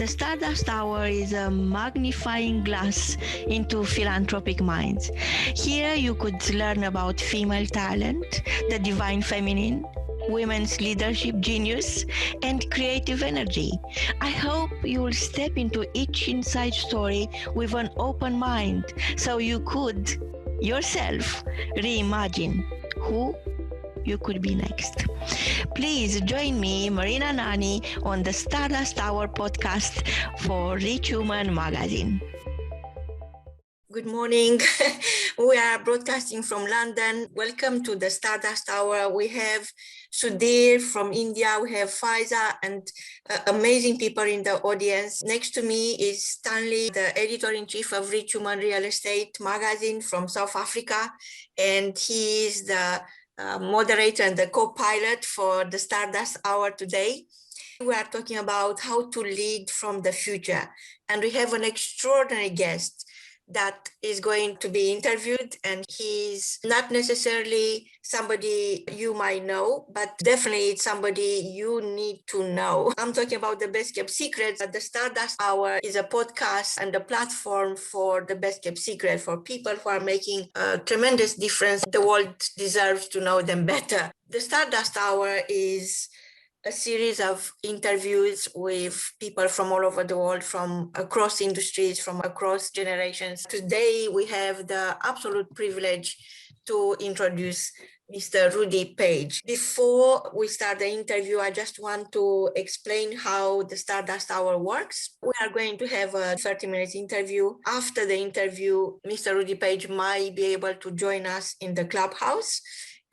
The Stardust Hour is a magnifying glass into philanthropic minds. Here you could learn about female talent, the divine feminine, women's leadership genius, and creative energy. I hope you will step into each inside story with an open mind so you could yourself reimagine who you could be next. Please join me, Marina Nani, on the Stardust Hour podcast for Rich Human magazine. Good morning. We are broadcasting from London. Welcome to the Stardust Hour. We have Sudhir from India. We have Faiza and amazing people in the audience. Next to me is Stanley, the editor-in-chief of Rich Human Real Estate magazine from South Africa. And he is the moderator and the co-pilot for the Stardust Hour today. We are talking about how to lead from the future. And we have an extraordinary guest that is going to be interviewed, and he's not necessarily somebody you might know, but definitely it's somebody you need to know. I'm talking about the Best Kept Secrets. The Stardust Hour is a podcast and a platform for the best kept secret for people who are making a tremendous difference. The world deserves to know them better. The Stardust Hour is a series of interviews with people from all over the world, from across industries, from across generations. Today, we have the absolute privilege to introduce Mr. Rudy Page. Before we start the interview, I just want to explain how the Stardust Hour works. We are going to have a 30-minute interview. After the interview, Mr. Rudy Page might be able to join us in the clubhouse,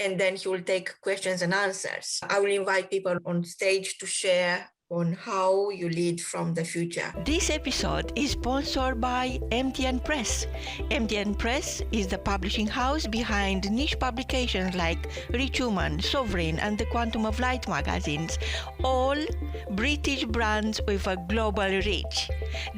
and then he will take questions and answers. I will invite people on stage to share on how you lead from the future. This episode is sponsored by MTN Press. MTN Press is the publishing house behind niche publications like Rich Human, Sovereign, and the Quantum of Light magazines, all British brands with a global reach.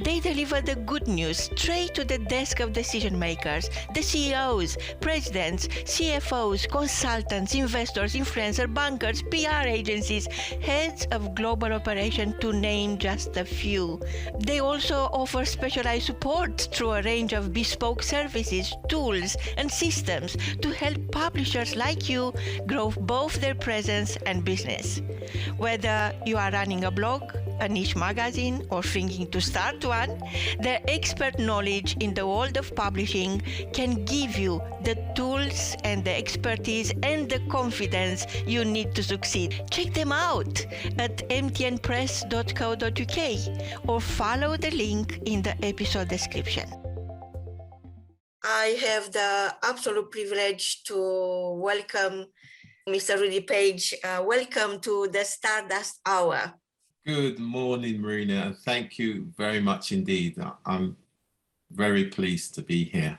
They deliver the good news straight to the desk of decision makers, the CEOs, presidents, CFOs, consultants, investors, influencers, bankers, PR agencies, heads of global operations, to name just a few. They also offer specialized support through a range of bespoke services, tools, and systems to help publishers like you grow both their presence and business. Whether you are running a blog, a niche magazine, or thinking to start one, their expert knowledge in the world of publishing can give you the tools and the expertise and the confidence you need to succeed. Check them out at mtnpress.co.uk or follow the link in the episode description. I have the absolute privilege to welcome Mr. Rudy Page. Welcome to the Stardust Hour. Good morning, Marina, and thank you very much indeed. I'm very pleased to be here.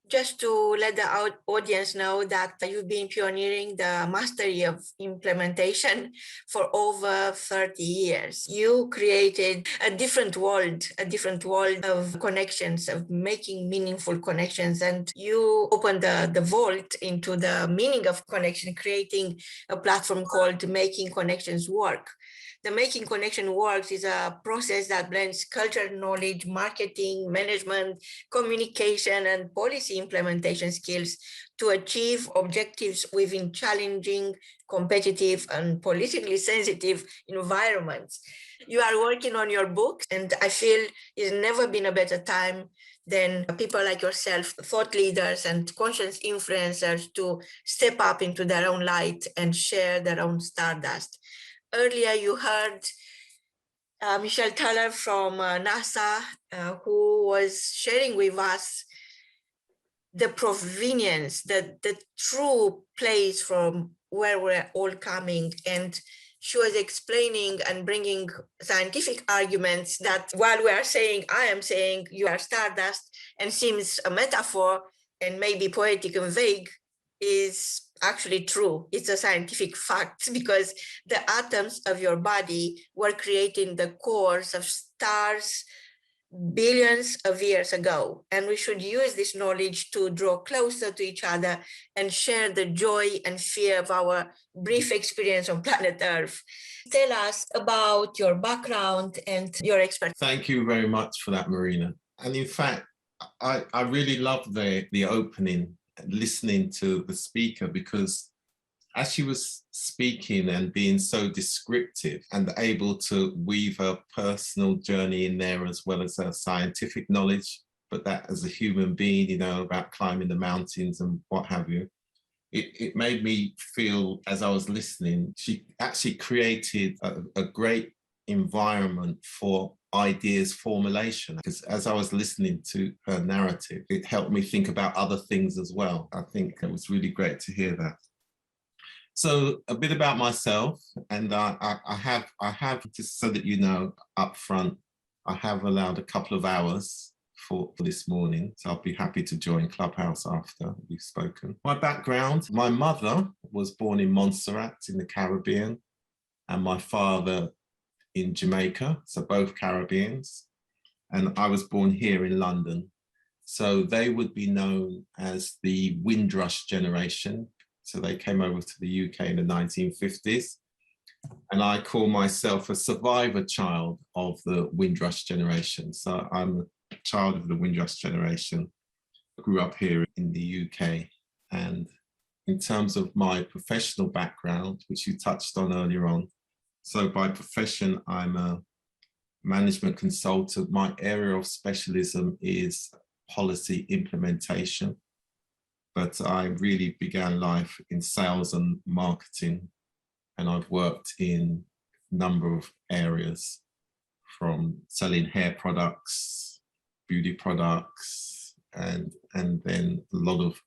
Just to let the audience know that you've been pioneering the mastery of implementation for over 30 years. You created a different world of connections, of making meaningful connections, and you opened the vault into the meaning of connection, creating a platform called Making Connections Work. The Making Connection Works is a process that blends cultural knowledge, marketing, management, communication, and policy implementation skills to achieve objectives within challenging, competitive, and politically sensitive environments. You are working on your book, and I feel it's never been a better time than people like yourself, thought leaders and conscious influencers, to step up into their own light and share their own stardust. Earlier, you heard Michelle Taylor from NASA, who was sharing with us the provenience, the true place from where we're all coming. And she was explaining and bringing scientific arguments that while we are saying, I am saying you are stardust, and seems a metaphor and maybe poetic and vague, is actually true. It's a scientific fact, because the atoms of your body were creating the cores of stars billions of years ago. And we should use this knowledge to draw closer to each other and share the joy and fear of our brief experience on planet Earth. Tell us about your background and your expertise. Thank you very much for that, Marina. And in fact, I really love the opening, listening to the speaker, because as she was speaking and being so descriptive and able to weave her personal journey in there as well as her scientific knowledge, but that as a human being, you know, about climbing the mountains and what have you, it made me feel, as I was listening, she actually created a great environment for ideas formulation, because as I was listening to her narrative, it helped me think about other things as well. I think it was really great to hear that. So a bit about myself, and I have, just so that you know up front, I have allowed a couple of hours for this morning, so I'll be happy to join Clubhouse after we've spoken. My background, my mother was born in Montserrat in the Caribbean, and my father in Jamaica, so both Caribbeans, and I was born here in London. So they would be known as the Windrush generation. So they came over to the UK in the 1950s. And I call myself a survivor child of the Windrush generation. So I'm a child of the Windrush generation. I grew up here in the UK. And in terms of my professional background, which you touched on earlier on, so by profession, I'm a management consultant. My area of specialism is policy implementation. But I really began life in sales and marketing, and I've worked in a number of areas, from selling hair products, beauty products, and then a lot of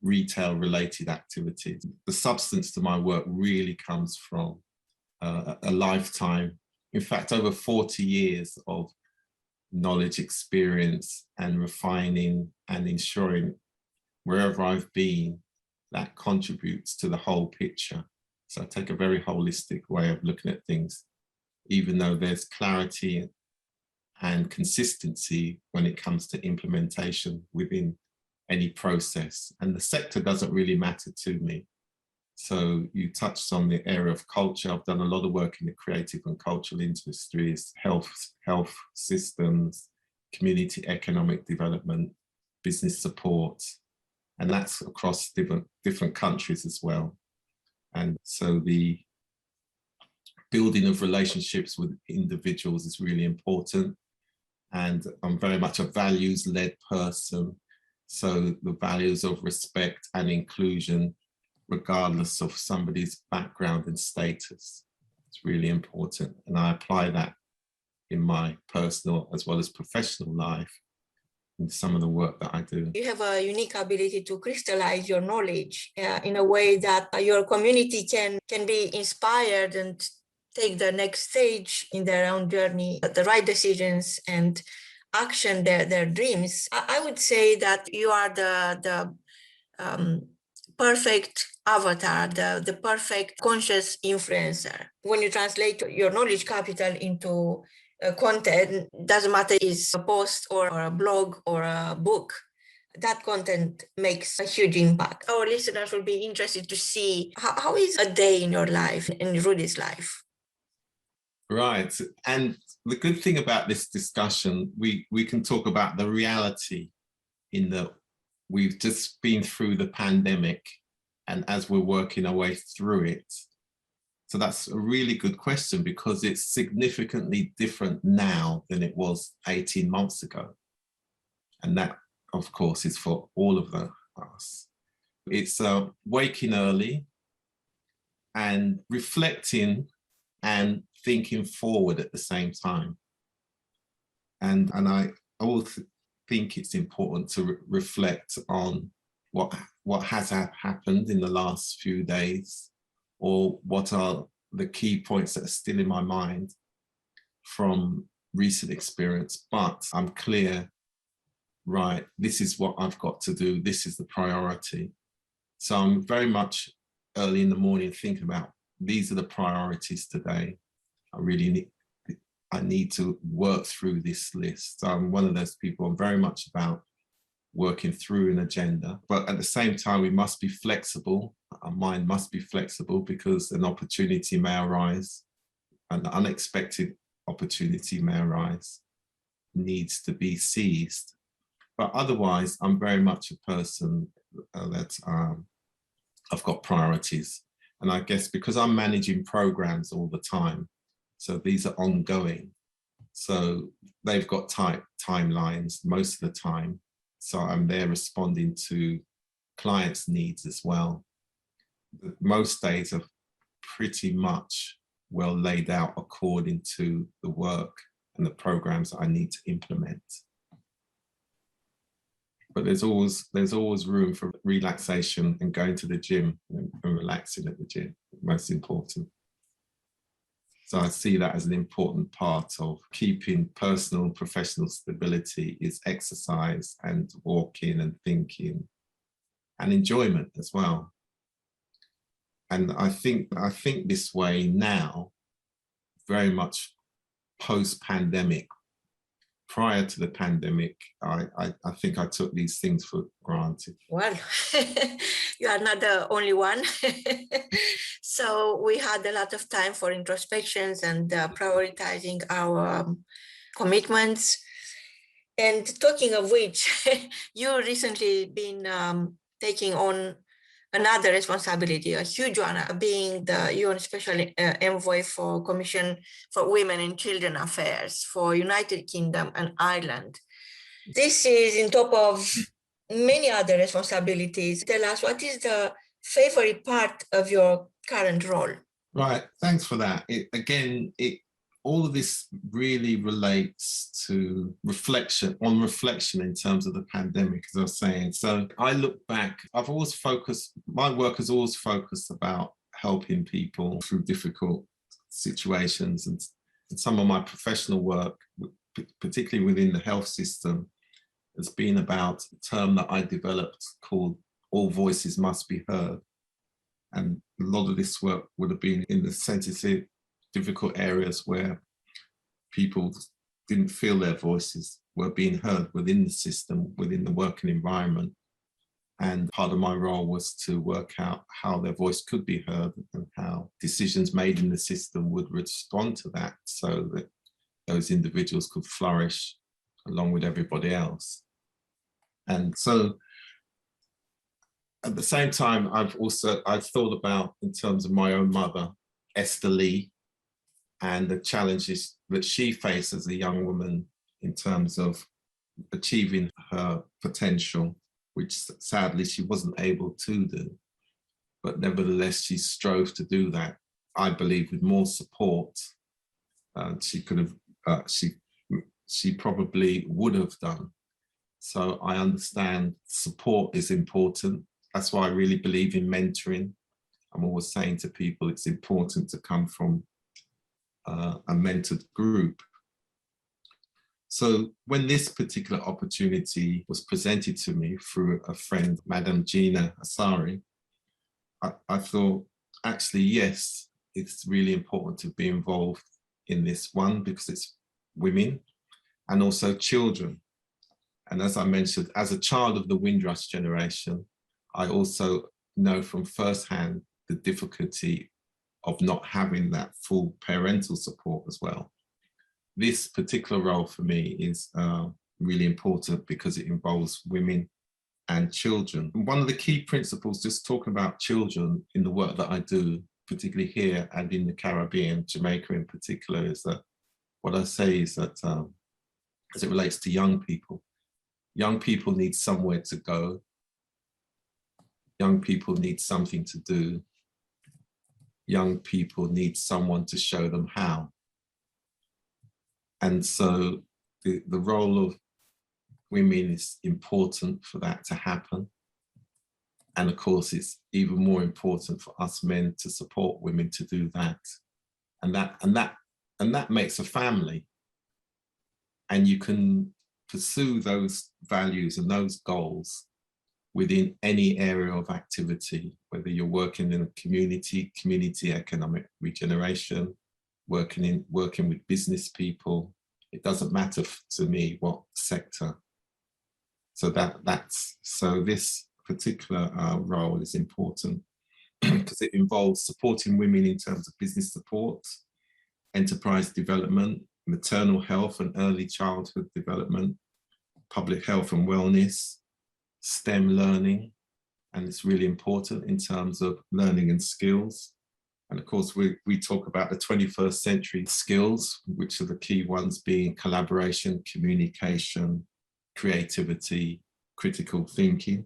retail related activities. The substance to my work really comes from a lifetime, in fact, over 40 years of knowledge, experience, and refining and ensuring wherever I've been, that contributes to the whole picture. So I take a very holistic way of looking at things, even though there's clarity and consistency when it comes to implementation within any process. And the sector doesn't really matter to me. So you touched on the area of culture. I've done a lot of work in the creative and cultural industries, health systems, community economic development, business support, and that's across different countries as well. And so the building of relationships with individuals is really important. And I'm very much a values-led person. So the values of respect and inclusion, regardless of somebody's background and status, it's really important. And I apply that in my personal as well as professional life in some of the work that I do. You have a unique ability to crystallize your knowledge in a way that your community can be inspired and take the next stage in their own journey, the right decisions and action their dreams. I would say that you are the perfect avatar, the perfect conscious influencer. When you translate your knowledge capital into content, doesn't matter is a post or a blog or a book, that content makes a huge impact. Our listeners will be interested to see how is a day in your life, in Rudy's life. Right. And the good thing about this discussion, we can talk about the reality in that we've just been through the pandemic, and as we're working our way through it. So that's a really good question, because it's significantly different now than it was 18 months ago. And that, of course, is for all of us. It's waking early and reflecting and thinking forward at the same time. And I always think it's important to reflect on what has happened in the last few days, or what are the key points that are still in my mind from recent experience. But I'm clear, right, this is what I've got to do. This is the priority. So I'm very much early in the morning thinking about, these are the priorities today. I need to work through this list. So I'm one of those people. I'm very much about working through an agenda, but at the same time, we must be flexible. Our mind must be flexible because an opportunity may arise, an unexpected opportunity may arise, needs to be seized. But otherwise, I'm very much a person that I've got priorities. And I guess because I'm managing programs all the time, so these are ongoing. So they've got timelines most of the time. So I'm there responding to clients' needs as well. Most days are pretty much well laid out according to the work and the programs that I need to implement. But there's always room for relaxation and going to the gym and relaxing at the gym, most important. So I see that as an important part of keeping personal and professional stability is exercise and walking and thinking and enjoyment as well. And I think this way now, very much post-pandemic. Prior to the pandemic, I think I took these things for granted. Well, you are not the only one. So we had a lot of time for introspections and prioritizing our commitments. And talking of which, you recently been taking on another responsibility, a huge one, being the UN Special Envoy for Commission for Women and Children Affairs for United Kingdom and Ireland. This is on top of many other responsibilities. Tell us, what is the favorite part of your current role? Right, thanks for that. All of this really relates to reflection in terms of the pandemic, as I was saying. So I look back, my work has always focused about helping people through difficult situations. And some of my professional work, particularly within the health system, has been about a term that I developed called All Voices Must Be Heard. And a lot of this work would have been in the sensitive, difficult areas where people didn't feel their voices were being heard within the system, within the working environment. And part of my role was to work out how their voice could be heard and how decisions made in the system would respond to that so that those individuals could flourish along with everybody else. And so at the same time, I've thought about, in terms of my own mother, Esther Lee, and the challenges that she faced as a young woman in terms of achieving her potential, which sadly she wasn't able to do. But nevertheless, she strove to do that. I believe with more support, she could have, she probably would have done. So I understand support is important. That's why I really believe in mentoring. I'm always saying to people, it's important to come from a mentored group. So when this particular opportunity was presented to me through a friend, Madam Gina Asari, I thought, actually, yes, it's really important to be involved in this one because it's women and also children. And as I mentioned, as a child of the Windrush generation, I also know from firsthand the difficulty of not having that full parental support as well. This particular role for me is really important because it involves women and children. One of the key principles, just talking about children in the work that I do, particularly here and in the Caribbean, Jamaica in particular, is that what I say is that as it relates to young people need somewhere to go. Young people need something to do. Young people need someone to show them how. And so the role of women is important for that to happen. And of course, it's even more important for us men to support women to do that. And that makes a family. And you can pursue those values and those goals within any area of activity, whether you're working in a community economic regeneration, working with business people. It doesn't matter to me what sector. So this particular role is important because it involves supporting women in terms of business support, enterprise development, maternal health and early childhood development, public health and wellness, STEM learning, and it's really important in terms of learning and skills. And of course, we talk about the 21st century skills, which are the key ones being collaboration, communication, creativity, critical thinking,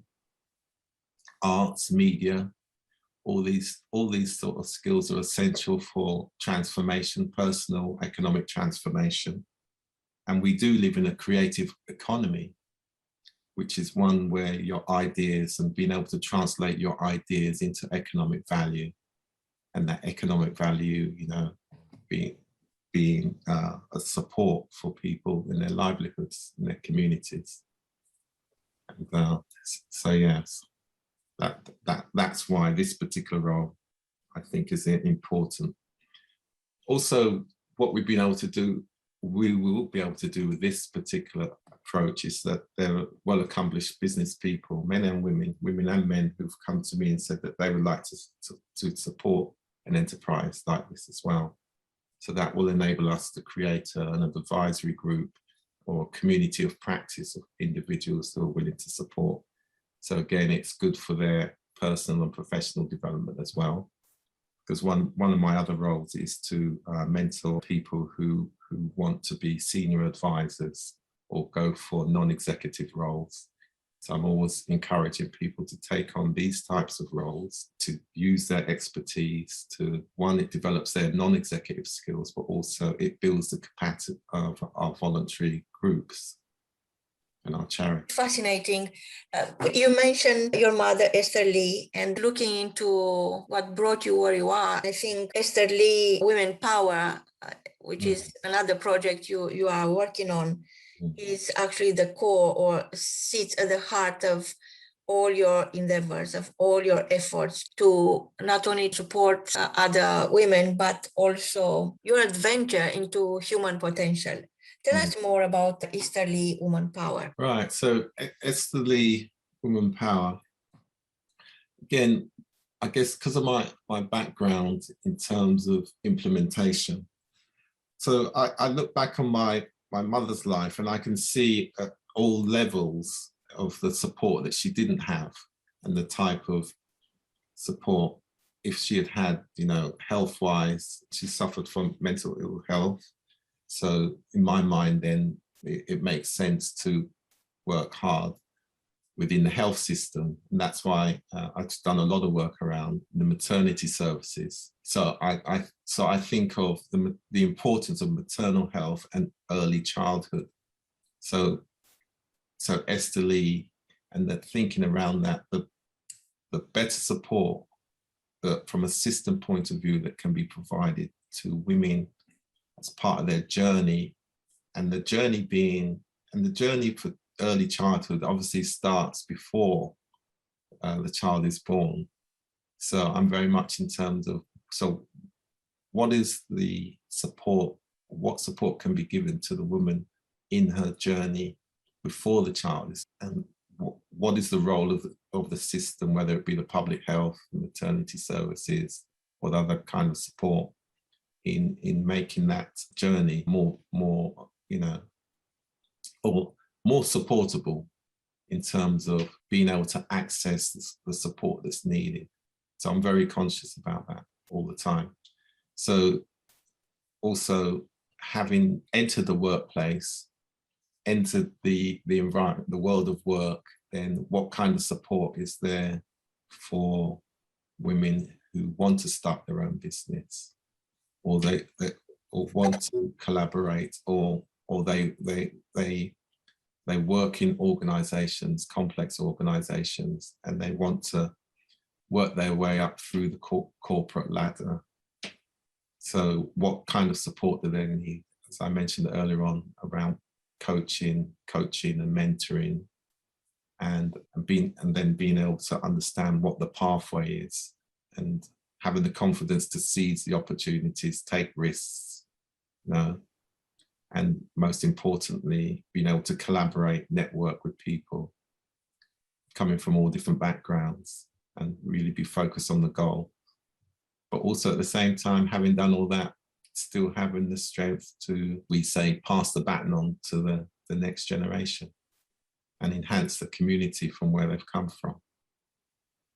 arts, media. All these sort of skills are essential for transformation, personal, economic transformation. And we do live in a creative economy, which is one where your ideas and being able to translate your ideas into economic value, and that economic value, you know, being a support for people in their livelihoods, in their communities. And so yes, that's why this particular role, I think, is important. Also, what we've been able to do, we will be able to do with this particular approach is that there are well-accomplished business people, men and women and men, who've come to me and said that they would like to support an enterprise like this as well. So that will enable us to create an advisory group or community of practice of individuals who are willing to support. So again, it's good for their personal and professional development as well. Because one of my other roles is to mentor people who want to be senior advisors or go for non-executive roles. So I'm always encouraging people to take on these types of roles, to use their expertise to, one, it develops their non-executive skills, but also it builds the capacity of our voluntary groups and our charity. Fascinating. You mentioned your mother, Esther Lee, and looking into what brought you where you are, I think Esther Lee Women Power, which is another project you are working on, is actually the core or sits at the heart of all your endeavors, of all your efforts to not only support other women, but also your adventure into human potential. Tell us more about Esther Lee Woman Power. Right, so Esther Lee Woman Power, again, I guess because of my background in terms of implementation. So I look back on my mother's life and I can see at all levels of the support that she didn't have and the type of support. If she had, you know, health-wise, she suffered from mental ill health. So in my mind, then it makes sense to work hard within the health system. And that's why I've done a lot of work around the maternity services. So I think of the importance of maternal health and early childhood. So Esther Lee and the thinking around that, the better support that from a system point of view that can be provided to women as part of their journey, and the journey for early childhood obviously starts before the child is born. So I'm very much in terms of, so what is the support, what support can be given to the woman in her journey before the child is, and what is the role of the system, whether it be the public health, the maternity services, or the other kind of support in making that journey more, you know, or more supportable in terms of being able to access the support that's needed. So I'm very conscious about that all the time. So also having entered the workplace, entered the environment, the world of work, then what kind of support is there for women who want to start their own business, or they want to collaborate, or they work in organizations, complex organizations, and they want to work their way up through the corporate ladder. So what kind of support do they need? As I mentioned earlier on, around coaching and mentoring, and then being able to understand what the pathway is, and having the confidence to seize the opportunities, take risks, you know, and most importantly, being able to collaborate, network with people coming from all different backgrounds and really be focused on the goal. But also at the same time, having done all that, still having the strength to, we say, pass the baton on to the next generation and enhance the community from where they've come from.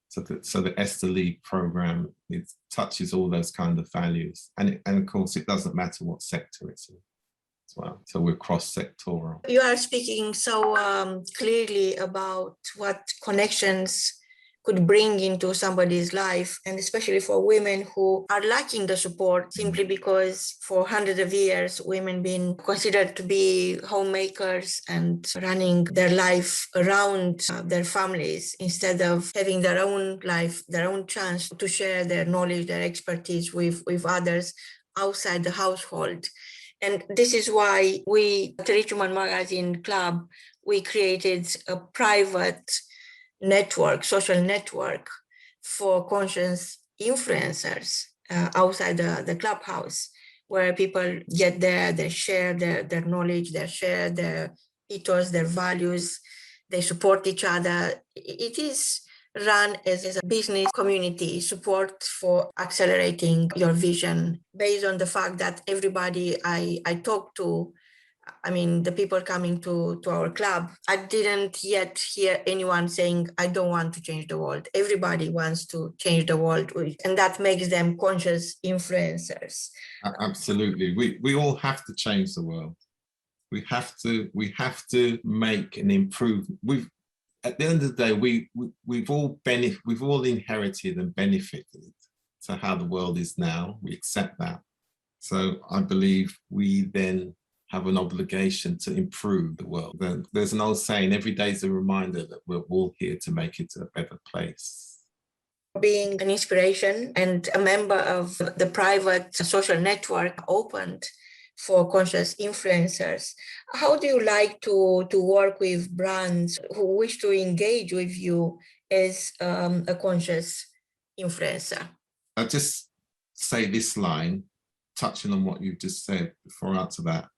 So the Esther Lee program, it touches all those kind of values. And of course, it doesn't matter what sector it's in as well. So we're cross-sectoral. You are speaking so clearly about what connections could bring into somebody's life, and especially for women who are lacking the support simply because for hundreds of years, women been considered to be homemakers and running their life around their families instead of having their own life, their own chance to share their knowledge, their expertise with others outside the household. And this is why we at the Rich Woman Magazine Club, we created a private network, social network for conscious influencers outside the clubhouse, where people get there, they share their knowledge, they share their ethos, their values, they support each other. It is run as a business community support for accelerating your vision based on the fact that everybody I talk to, I mean, the people coming to our club, I didn't yet hear anyone saying, I don't want to change the world. Everybody wants to change the world, and that makes them conscious influencers. Absolutely. We all have to change the world. We have to make an improvement. At the end of the day, we've all inherited and benefited to how the world is now. We accept that. So I believe we then have an obligation to improve the world. There's an old saying, every day is a reminder that we're all here to make it a better place. Being an inspiration and a member of the private social network opened for conscious influencers, how do you like to work with brands who wish to engage with you as a conscious influencer? I'll just say this line, touching on what you just said before I answer that.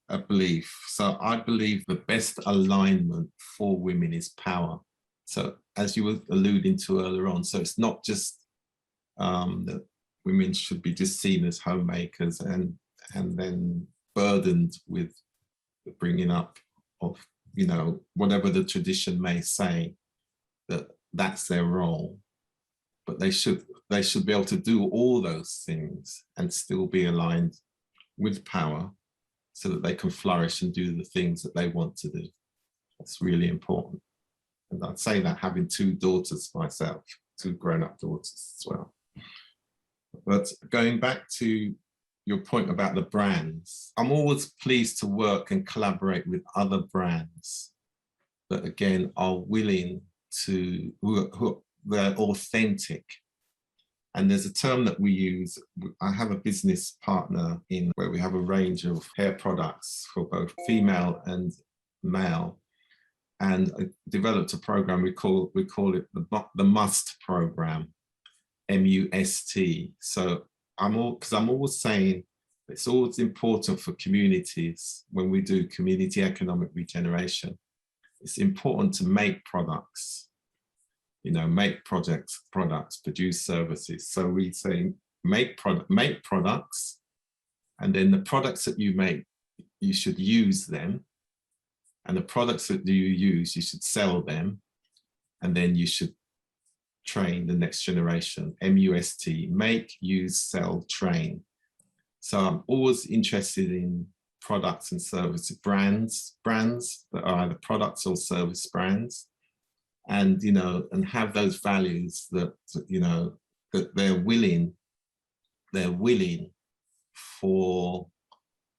A belief. So I believe the best alignment for women is power. So as you were alluding to earlier on, so it's not just that women should be just seen as homemakers and then burdened with the bringing up of, you know, whatever the tradition may say, that's their role. But they should be able to do all those things and still be aligned with power, so that they can flourish and do the things that they want to do. That's really important. And I'd say that having two daughters myself, two grown-up daughters as well. But going back to your point about the brands, I'm always pleased to work and collaborate with other brands that, again, are willing to, who they're authentic. And there's a term that we use. I have a business partner in where we have a range of hair products for both female and male. And I developed a program, we call it the MUST program, M-U-S-T. So I'm always saying it's always important for communities when we do community economic regeneration. It's important to make products. You know, make products, produce services. So we say make products, and then the products that you make, you should use them. And the products that you use, you should sell them. And then you should train the next generation, M-U-S-T, make, use, sell, train. So I'm always interested in products and services, brands that are either products or service brands. And, you know, and have those values that, you know, that they're willing for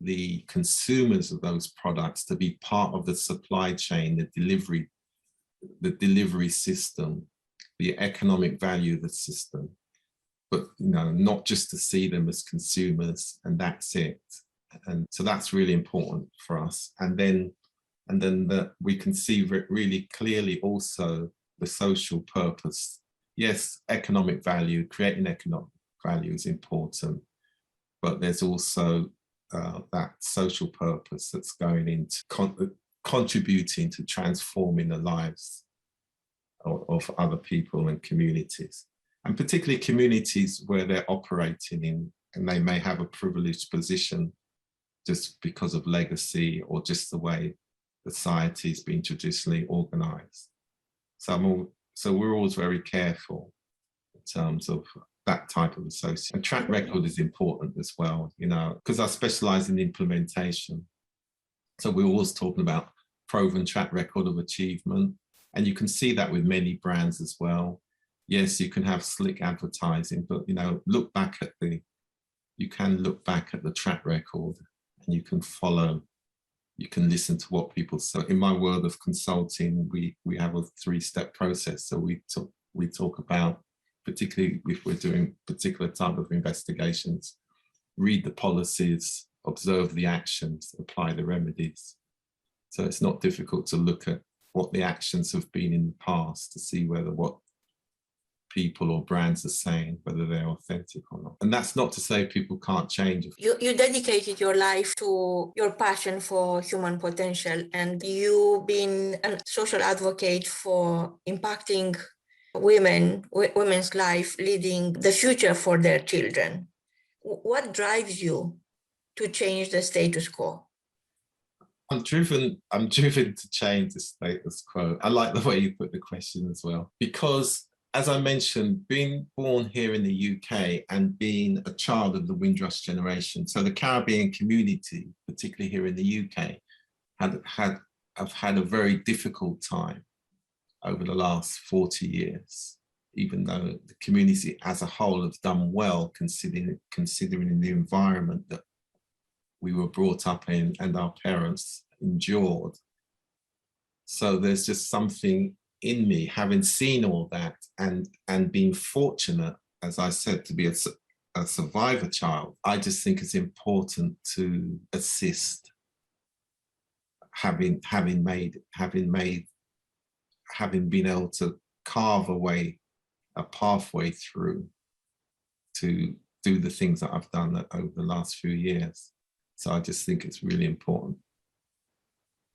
the consumers of those products to be part of the supply chain, the delivery system, the economic value of the system, but, you know, not just to see them as consumers and that's it. And so that's really important for us. And then that we can see really clearly also the social purpose yes, economic value, creating economic value is important, but there's also that social purpose that's going into contributing to transforming the lives of other people and communities, and particularly communities where they're operating in, and they may have a privileged position just because of legacy or just the way society has been traditionally organized. So we're always very careful in terms of that type of association. And track record is important as well, you know, because I specialize in implementation. So we're always talking about proven track record of achievement. And you can see that with many brands as well. Yes, you can have slick advertising, but, you know, you can look back at the track record, and you can follow, you can listen to what people say. In my world of consulting, we have a 3-step process. So we talk about, particularly if we're doing particular type of investigations, read the policies, observe the actions, apply the remedies. So it's not difficult to look at what the actions have been in the past to see whether what people or brands are saying, whether they're authentic or not. And that's not to say people can't change. You dedicated your life to your passion for human potential, and you've been a social advocate for impacting women's life, leading the future for their children. What drives you to change the status quo? I'm driven to change the status quo. I like the way you put the question as well, because as I mentioned, being born here in the UK and being a child of the Windrush generation, so the Caribbean community, particularly here in the UK, have had a very difficult time over the last 40 years, even though the community as a whole has done well, considering the environment that we were brought up in and our parents endured. So there's just something in me, having seen all that and being fortunate, as I said, to be a survivor child. I just think it's important to assist, having been able to carve a pathway through to do the things that I've done over the last few years. So I just think it's really important.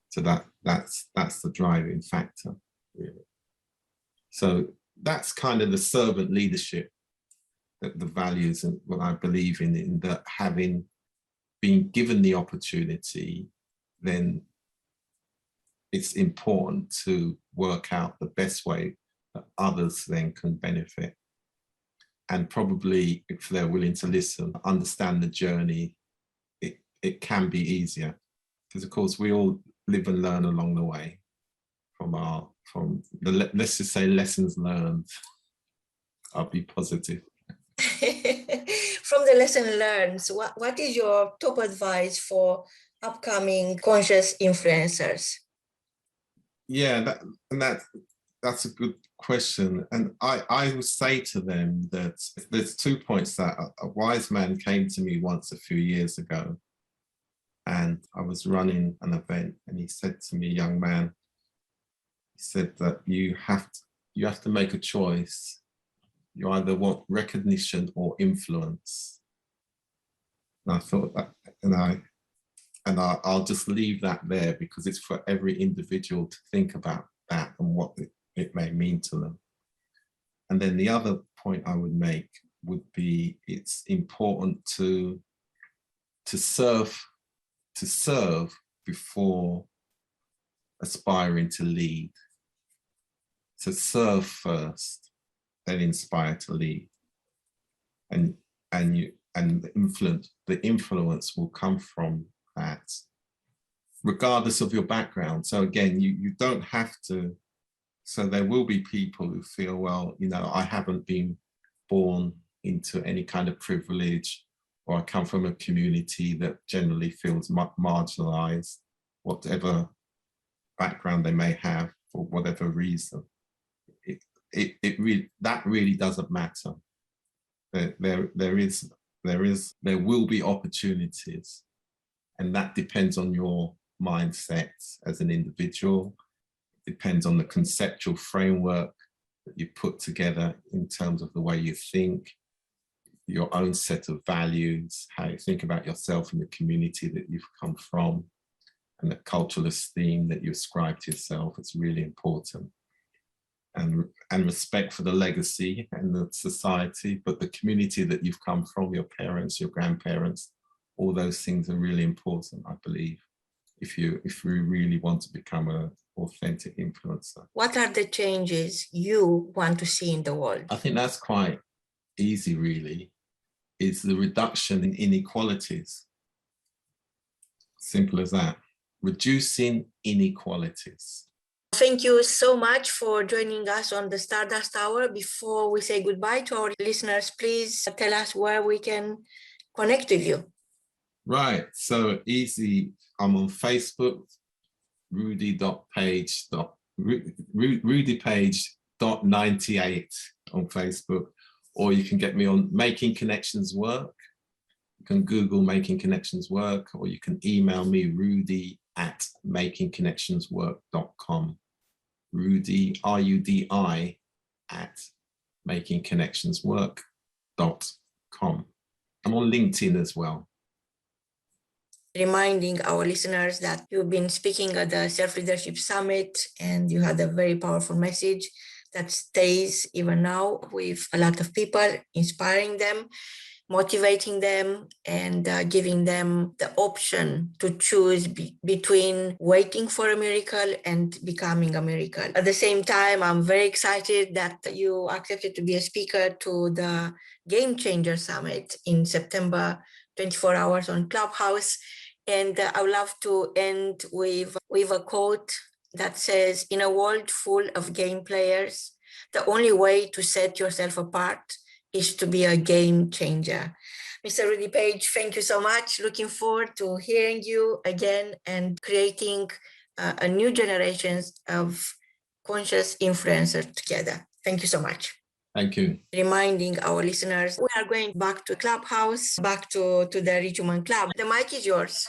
So that's the driving factor, really. So that's kind of the servant leadership, the values and what I believe in that having been given the opportunity, then it's important to work out the best way that others then can benefit. And probably if they're willing to listen, understand the journey, it can be easier. Because of course we all live and learn along the way from the, let's just say, lessons learned. I'll be positive. From the lesson learned, what is your top advice for upcoming conscious influencers? Yeah, that's a good question. And I would say to them that there's 2 points. That a wise man came to me once a few years ago, and I was running an event, and he said to me, young man, he said that you have to make a choice. You either want recognition or influence. And I thought that, and I'll just leave that there, because it's for every individual to think about that and what it may mean to them. And then the other point I would make would be, it's important to serve before aspiring to lead. To serve first, then inspire to lead. And the influence will come from that, regardless of your background. So again, you don't have to. So there will be people who feel, well, you know, I haven't been born into any kind of privilege, or I come from a community that generally feels marginalized, whatever background they may have, for whatever reason. That really doesn't matter. There will be opportunities, and that depends on your mindset as an individual. It depends on the conceptual framework that you put together in terms of the way you think, your own set of values, how you think about yourself and the community that you've come from, and the cultural esteem that you ascribe to yourself. It's really important. And respect for the legacy and the society, but the community that you've come from, your parents, your grandparents, all those things are really important, I believe, if we really want to become an authentic influencer. What are the changes you want to see in the world? I think that's quite easy, really. It's the reduction in inequalities. Simple as that. Reducing inequalities. Thank you so much for joining us on the Stardust Hour. Before we say goodbye to our listeners, please tell us where we can connect with you. Right, so easy. I'm on Facebook, rudypage.98 on Facebook, or you can get me on Making Connections Work. You can Google Making Connections Work, or you can email me, rudy@makingconnectionswork.com. Rudy, RUDI, @makingconnectionswork.com. I'm on LinkedIn as well. Reminding our listeners that you've been speaking at the Self-Leadership Summit and you had a very powerful message that stays even now with a lot of people, inspiring them, motivating them, and giving them the option to choose between waiting for a miracle and becoming a miracle. At the same time, I'm very excited that you accepted to be a speaker to the Game Changer Summit in September, 24 hours on Clubhouse. And I would love to end with a quote that says, in a world full of game players, the only way to set yourself apart is to be a game changer. Mr. Rudy Page, thank you so much. Looking forward to hearing you again and creating a new generation of conscious influencers together. Thank you so much. Thank you. Reminding our listeners, we are going back to Clubhouse, back to the Rich Woman Club. The mic is yours.